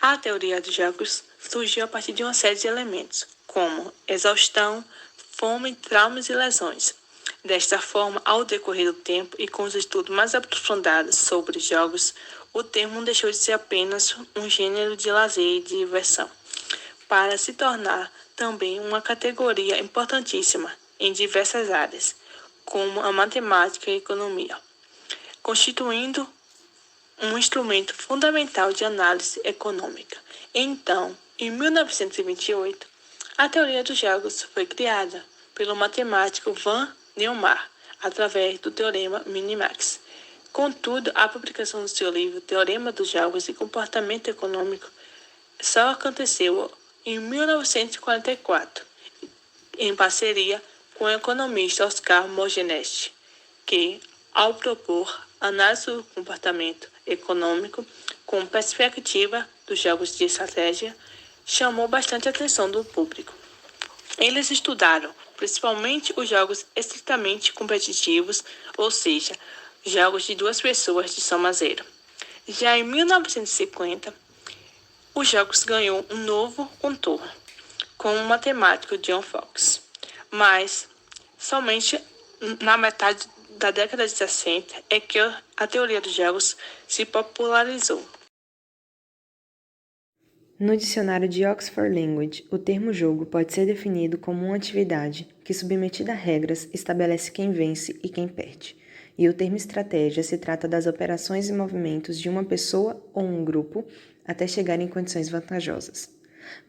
A teoria dos jogos surgiu a partir de uma série de elementos, como exaustão, fome, traumas e lesões. Desta forma, ao decorrer do tempo e com os estudos mais aprofundados sobre jogos, o termo deixou de ser apenas um gênero de lazer e diversão, para se tornar também uma categoria importantíssima em diversas áreas, como a matemática e a economia, constituindo um instrumento fundamental de análise econômica. Então, em 1928, a teoria dos jogos foi criada pelo matemático Von Neumann, através do teorema Minimax. Contudo, a publicação do seu livro Teorema dos Jogos e Comportamento Econômico só aconteceu em 1944, em parceria com o economista Oscar Mogenest, que, ao propor análise do comportamento econômico com perspectiva dos jogos de estratégia, chamou bastante a atenção do público. Eles estudaram principalmente os jogos estritamente competitivos, ou seja, jogos de duas pessoas de soma zero. Já em 1950, os jogos ganhou um novo contorno, com o matemático John Fox, mas somente na metade da década de 60 é que a teoria dos jogos se popularizou. No dicionário de Oxford Language, o termo jogo pode ser definido como uma atividade que, submetida a regras, estabelece quem vence e quem perde. E o termo estratégia se trata das operações e movimentos de uma pessoa ou um grupo até chegar em condições vantajosas.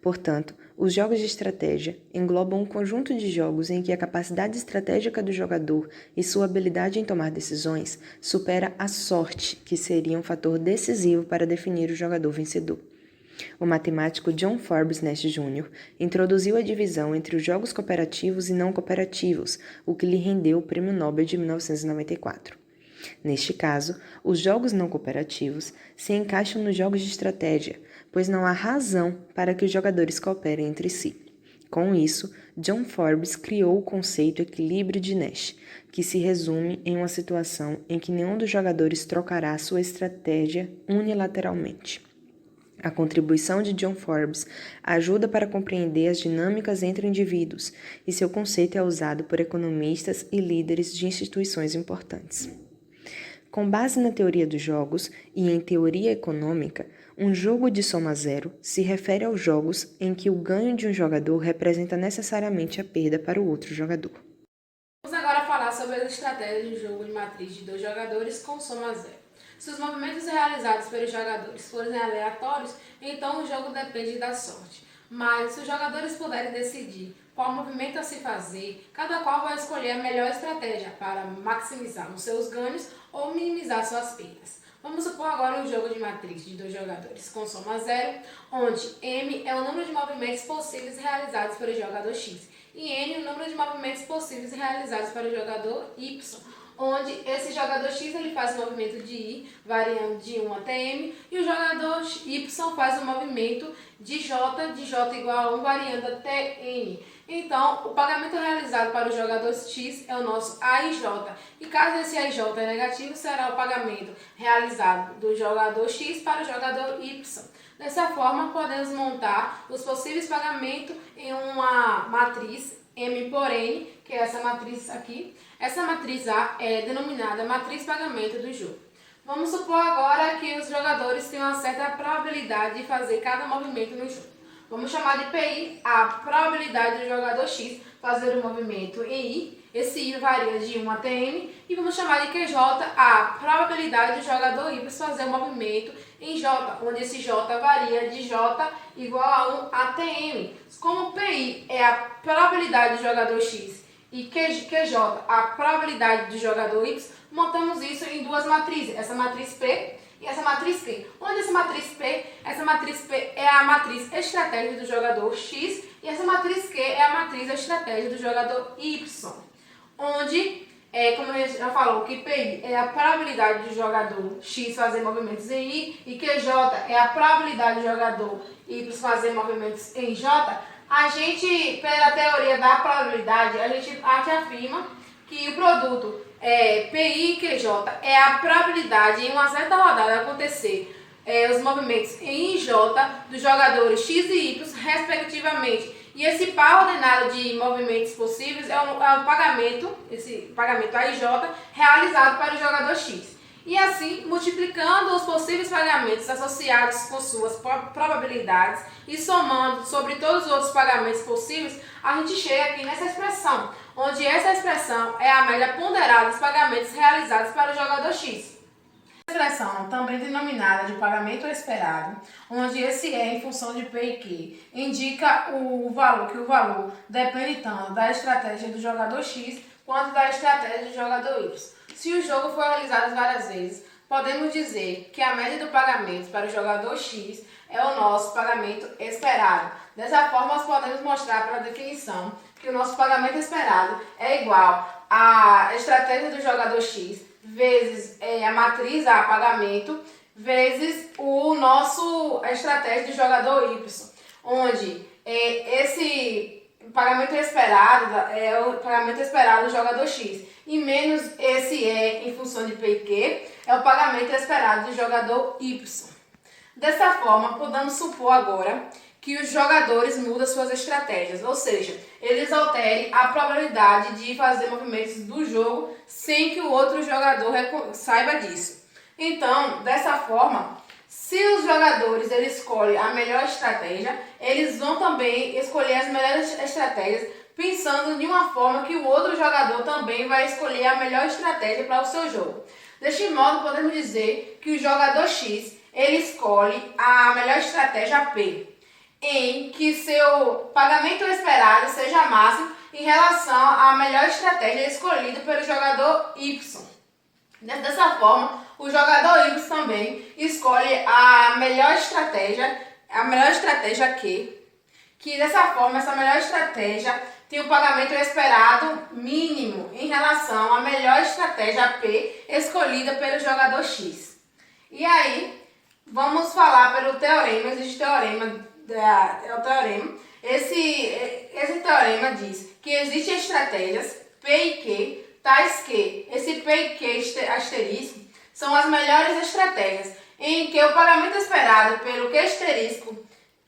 Portanto, os jogos de estratégia englobam um conjunto de jogos em que a capacidade estratégica do jogador e sua habilidade em tomar decisões supera a sorte, que seria um fator decisivo para definir o jogador vencedor. O matemático John Forbes Nash Jr. introduziu a divisão entre os jogos cooperativos e não cooperativos, o que lhe rendeu o Prêmio Nobel de 1994. Neste caso, os jogos não cooperativos se encaixam nos jogos de estratégia, pois não há razão para que os jogadores cooperem entre si. Com isso, John Forbes criou o conceito equilíbrio de Nash, que se resume em uma situação em que nenhum dos jogadores trocará sua estratégia unilateralmente. A contribuição de John Forbes ajuda para compreender as dinâmicas entre indivíduos, e seu conceito é usado por economistas e líderes de instituições importantes. Com base na teoria dos jogos e em teoria econômica, um jogo de soma zero se refere aos jogos em que o ganho de um jogador representa necessariamente a perda para o outro jogador. Vamos agora falar sobre as estratégias de jogo de matriz de dois jogadores com soma zero. Se os movimentos realizados pelos jogadores forem aleatórios, então o jogo depende da sorte. Mas se os jogadores puderem decidir qual movimento a se fazer, cada qual vai escolher a melhor estratégia para maximizar os seus ganhos ou minimizar suas perdas. Vamos supor agora um jogo de matriz de dois jogadores com soma zero, onde M é o número de movimentos possíveis realizados pelo jogador X e N o número de movimentos possíveis realizados para o jogador Y, onde esse jogador X ele faz o movimento de I, variando de 1 até M, e o jogador Y faz o movimento de J igual a 1, variando até N. Então, o pagamento realizado para o jogador X é o nosso AIJ, e caso esse AIJ é negativo, será o pagamento realizado do jogador X para o jogador Y. Dessa forma, podemos montar os possíveis pagamentos em uma matriz M por N, que é essa matriz aqui. Essa matriz A é denominada matriz pagamento do jogo. Vamos supor agora que os jogadores têm uma certa probabilidade de fazer cada movimento no jogo. Vamos chamar de PI a probabilidade do jogador X fazer o movimento em I. Esse I varia de 1 até N. E vamos chamar de QJ a probabilidade do jogador Y fazer o movimento em J, onde esse J varia de J igual a 1 até M. Como PI é a probabilidade do jogador X e QJ a probabilidade do jogador Y, montamos isso em duas matrizes, essa matriz P e essa matriz Q. Onde essa matriz P? Essa matriz P é a matriz estratégia do jogador X e essa matriz Q é a matriz estratégia do jogador Y. Onde, como a gente já falou, que PI é a probabilidade do jogador X fazer movimentos em I e QJ é a probabilidade do jogador Y fazer movimentos em J, a gente, pela teoria da probabilidade, a gente afirma que o produto PI e QJ é a probabilidade em uma certa rodada acontecer os movimentos em J dos jogadores X e Y, respectivamente. E esse par ordenado de movimentos possíveis é o pagamento, esse pagamento AIJ, realizado para o jogador X. E assim, multiplicando os possíveis pagamentos associados com suas probabilidades e somando sobre todos os outros pagamentos possíveis, a gente chega aqui nessa expressão, onde essa expressão é a média ponderada dos pagamentos realizados para o jogador X. Expressão, também denominada de pagamento esperado, onde esse é em função de P e Q, indica que o valor depende tanto da estratégia do jogador X quanto da estratégia do jogador Y. Se o jogo for realizado várias vezes, podemos dizer que a média do pagamento para o jogador X é o nosso pagamento esperado. Dessa forma, nós podemos mostrar para a definição que o nosso pagamento esperado é igual à estratégia do jogador X vezes a matriz a pagamento, vezes a estratégia do jogador Y, onde esse pagamento esperado é o pagamento esperado do jogador X, e menos esse E em função de P e Q é o pagamento esperado do jogador Y. Dessa forma, podemos supor agora que os jogadores mudam suas estratégias, ou seja, eles alterem a probabilidade de fazer movimentos do jogo sem que o outro jogador saiba disso. Então, dessa forma, se os jogadores eles escolhem a melhor estratégia, eles vão também escolher as melhores estratégias, pensando de uma forma que o outro jogador também vai escolher a melhor estratégia para o seu jogo. Deste modo, podemos dizer que o jogador X ele escolhe a melhor estratégia P, em que seu pagamento esperado seja máximo em relação à melhor estratégia escolhida pelo jogador Y. Dessa forma, o jogador Y também escolhe a melhor estratégia Q, que dessa forma, essa melhor estratégia tem o pagamento esperado mínimo em relação à melhor estratégia P escolhida pelo jogador X. E aí, vamos falar pelo teorema, existe teorema. Esse teorema diz que existem estratégias P e Q, tais que esse P e Q asterisco são as melhores estratégias, em que o pagamento esperado pelo Q asterisco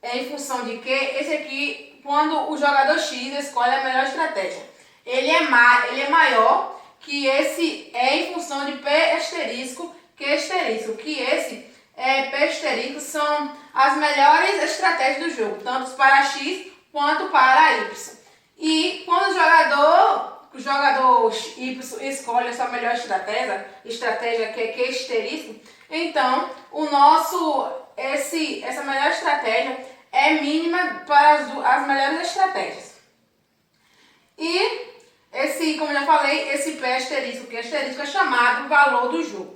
é em função de Q, esse aqui, quando o jogador X escolhe a melhor estratégia, ele é maior que esse é em função de P asterisco, Q asterisco, que esse P asterisco são as melhores estratégias do jogo, tanto para X quanto para Y. E quando o jogador Y escolhe a sua melhor estratégia que é Q asterisco, então essa melhor estratégia é mínima para as melhores estratégias. E como já falei, esse P asterisco, Q asterisco é chamado valor do jogo.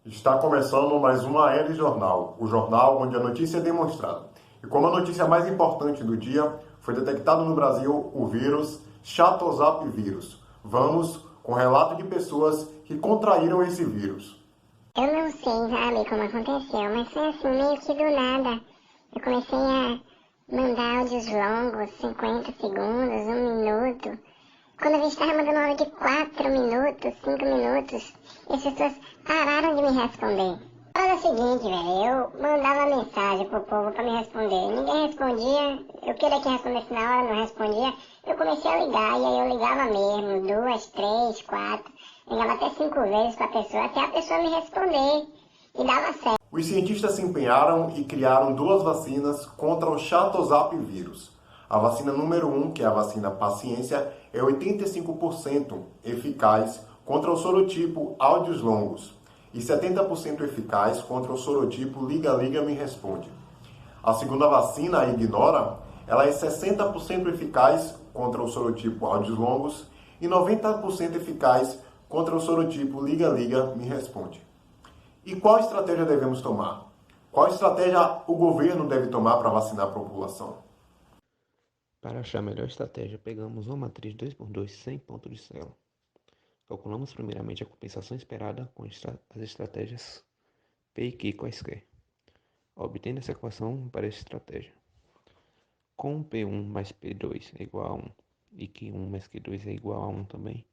Está começando mais um AL Jornal, o jornal onde a notícia é demonstrada. E como a notícia mais importante do dia, foi detectado no Brasil o vírus Chatozap vírus. Vamos com relato de pessoas que contraíram esse vírus. Eu não sei, sabe, como aconteceu, mas foi assim, meio que do nada. Eu comecei a mandar áudios longos, 50 segundos, 1 minuto. Quando a gente estava mandando áudio de 4 minutos, 5 minutos, e as pessoas pararam de me responder. Era o seguinte, velho, eu mandava mensagem pro povo pra me responder. Ninguém respondia, eu queria que respondesse na hora, não respondia. Eu comecei a ligar, e aí eu ligava mesmo, 2, 3, 4, ligava até 5 vezes pra pessoa, até a pessoa me responder, e dava certo. Os cientistas se empenharam e criaram 2 vacinas contra o Chatozap vírus. A vacina número 1, que é a vacina Paciência, é 85% eficaz contra o sorotipo áudios longos e 70% eficaz contra o sorotipo liga-liga me responde. A segunda vacina, a Ignora, ela é 60% eficaz contra o sorotipo áudios longos e 90% eficaz contra o sorotipo liga-liga me responde. E qual estratégia devemos tomar? Qual estratégia o governo deve tomar para vacinar a população? Para achar a melhor estratégia, pegamos uma matriz 2x2 sem ponto de célula. Calculamos primeiramente a compensação esperada com as estratégias P e Q quaisquer, obtendo essa equação para essa estratégia. Com P1 mais P2 é igual a 1 e Q1 mais Q2 é igual a 1 também,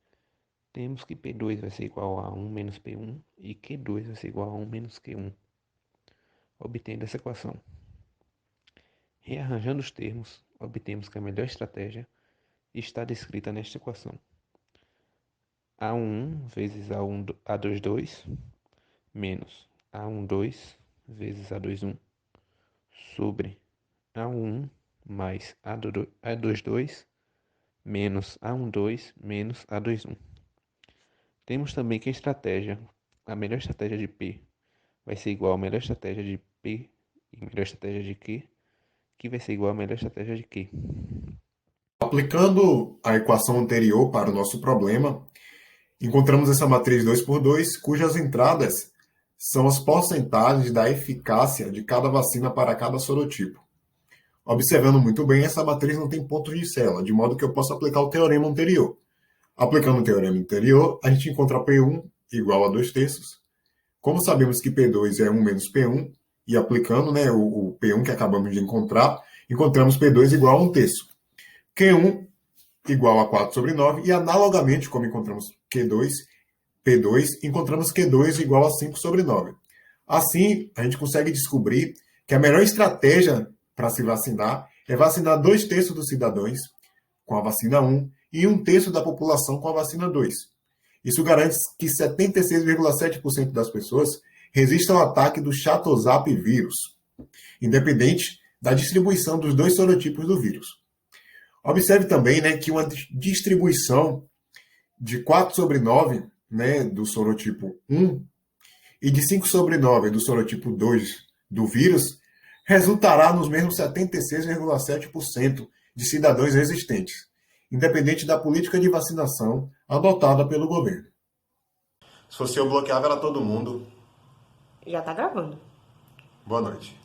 temos que P2 vai ser igual a 1 menos P1 e Q2 vai ser igual a 1 menos Q1. Obtendo essa equação, rearranjando os termos, obtemos que a melhor estratégia está descrita nesta equação. A11 vezes A22 menos A12 vezes A21 sobre A11 mais A22 menos A12 menos A21. Temos também que a melhor estratégia de P vai ser igual à melhor estratégia de P e melhor estratégia de Q, que vai ser igual à melhor estratégia de Q. Aplicando a equação anterior para o nosso problema, encontramos essa matriz 2x2, cujas entradas são as porcentagens da eficácia de cada vacina para cada sorotipo. Observando muito bem, essa matriz não tem pontos de célula, de modo que eu posso aplicar o teorema anterior. Aplicando o teorema anterior, a gente encontra P1 igual a 2/3. Como sabemos que P2 é 1 menos P1, e aplicando o P1 que acabamos de encontrar, encontramos P2 igual a 1/3. Q1 igual a 4/9, e analogamente, como encontramos P2, encontramos Q2 igual a 5/9. Assim, a gente consegue descobrir que a melhor estratégia para se vacinar é vacinar 2/3 dos cidadãos com a vacina 1 e 1/3 da população com a vacina 2. Isso garante que 76,7% das pessoas resistam ao ataque do Chatozap vírus, independente da distribuição dos dois sorotipos do vírus. Observe também que uma distribuição de 4/9 do sorotipo 1 e de 5/9 do sorotipo 2 do vírus resultará nos mesmos 76,7% de cidadãos resistentes, independente da política de vacinação adotada pelo governo. Se fosse eu, bloqueava era todo mundo. Já tá gravando. Boa noite.